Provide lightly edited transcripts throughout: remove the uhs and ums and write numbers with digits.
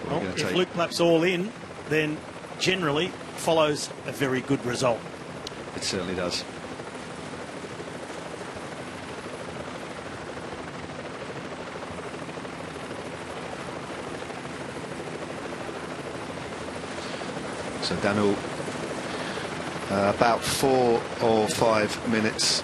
Well, if Luke Plapp's all in, then generally follows a very good result. It certainly does. So Daniel, about 4 or 5 minutes.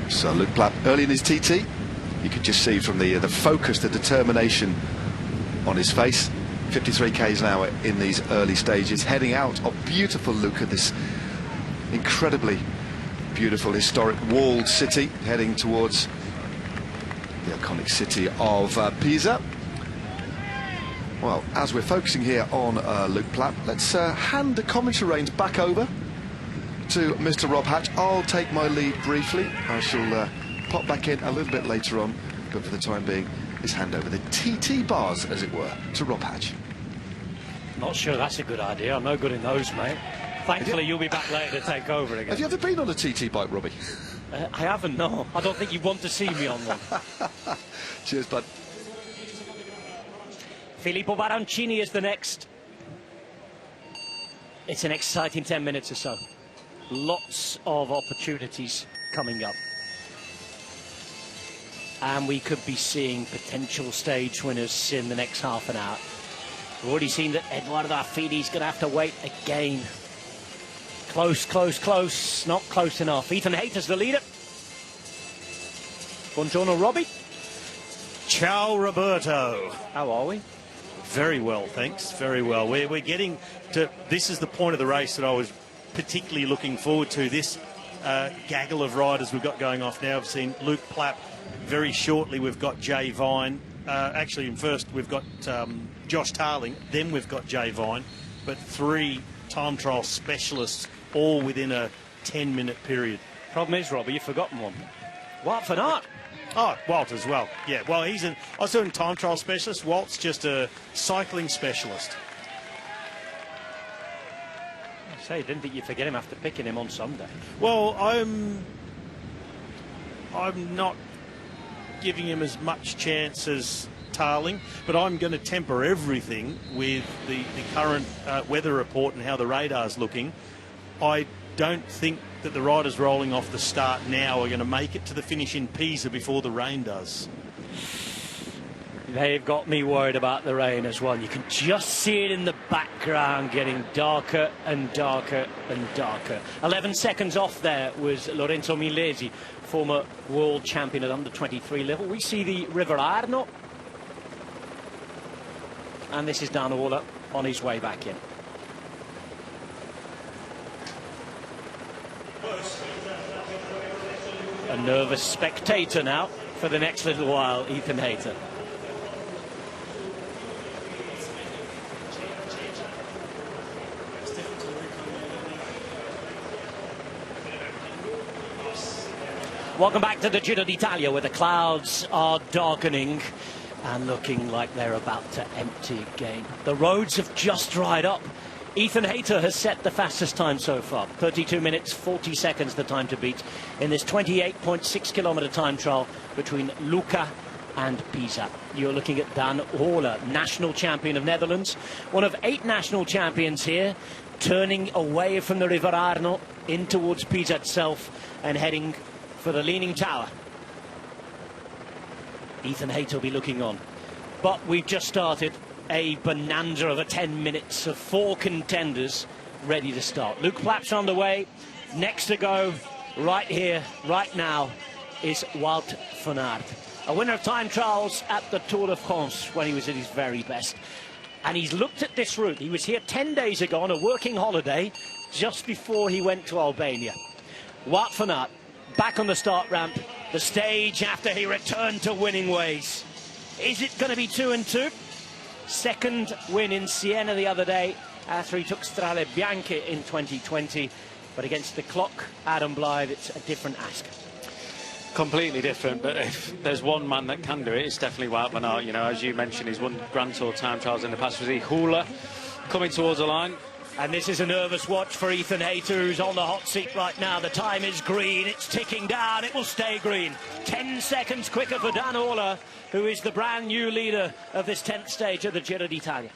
So Luke Plapp early in his TT, you could just see from the focus, the determination on his face. 53 k's an hour in these early stages, heading out of beautiful Lucca, this incredibly beautiful historic walled city, heading towards the iconic city of Pisa. Well, as we're focusing here on Luke Plapp, let's hand the commentary reins back over to Mr. Rob Hatch. I'll take my lead briefly. I shall pop back in a little bit later on, but for the time being, let's hand over the TT bars, as it were, to Rob Hatch. Not sure that's a good idea. I'm no good in those, mate. Thankfully, you'll be back later to take over again. Have you ever been on a TT bike, Robbie? I haven't, no. I don't think you want to see me on one. Cheers, bud. Filippo Baroncini is the next. It's an exciting 10 minutes or so. Lots of opportunities coming up. And we could be seeing potential stage winners in the next half an hour. We've already seen that Eduardo Affidi's going to have to wait again. Close, close, close. Not close enough. Ethan Hayter's the leader. Buongiorno, Robbie. Ciao, Roberto. How are we? Very well, thanks. Very well. We're getting to... This is the point of the race that I was particularly looking forward to. This gaggle of riders we've got going off now. I've seen Luke Plapp. Very shortly, we've got Jay Vine. Actually, first, we've got Josh Tarling. Then we've got Jay Vine. But 3 time trial specialists, all within a 10-minute period. Problem is, Robbie, you've forgotten one. Wout van Aert. Oh, Walt as well. Yeah, well, I was doing time trial specialist. Walt's just a cycling specialist. I say, didn't think you'd forget him after picking him on Sunday. Well, I'm not giving him as much chance as Tarling, but I'm going to temper everything with the current weather report and how the radar's looking. I don't think that the riders rolling off the start now are going to make it to the finish in Pisa before the rain does. They've got me worried about the rain as well. You can just see it in the background getting darker and darker and darker. 11 seconds off there was Lorenzo Milesi, former world champion at under 23 level. We see the River Arno. And this is Dan Orla on his way back in. A nervous spectator now for the next little while, Ethan Hayter. Welcome back to the Giro D'Italia, where the clouds are darkening and looking like they're about to empty again. The roads have just dried up. Ethan Hayter has set the fastest time so far. 32 minutes, 40 seconds the time to beat in this 28.6 kilometre time trial between Lucca and Pisa. You're looking at Dan Orla, national champion of Netherlands, one of 8 national champions here, turning away from the River Arno in towards Pisa itself and heading for the Leaning Tower. Ethan Hayter will be looking on. But we've just started a bonanza of a 10 minutes of 4 contenders ready to start. Luke Plapp's on the way. Next to go, right here, right now, is Wout van Aert. A winner of time trials at the Tour de France when he was at his very best. And he's looked at this route. He was here 10 days ago on a working holiday just before he went to Albania. Wout van Aert back on the start ramp, the stage after he returned to winning ways. Is it going to be 2 and 2? Second win in Siena the other day after he took Strade Bianche in 2020. But against the clock, Adam Blythe, it's a different ask. completely different, but if there's one man that can do it, it's definitely Wout van Aert. You know, as you mentioned, he's won Grand Tour time trials in the past. Was he Hula coming towards the line? And this is a nervous watch for Ethan Hayter, who's on the hot seat right now. The time is green, it's ticking down, it will stay green. 10 seconds quicker for Dan Orla, who is the brand new leader of this 10th stage of the Giro D'Italia.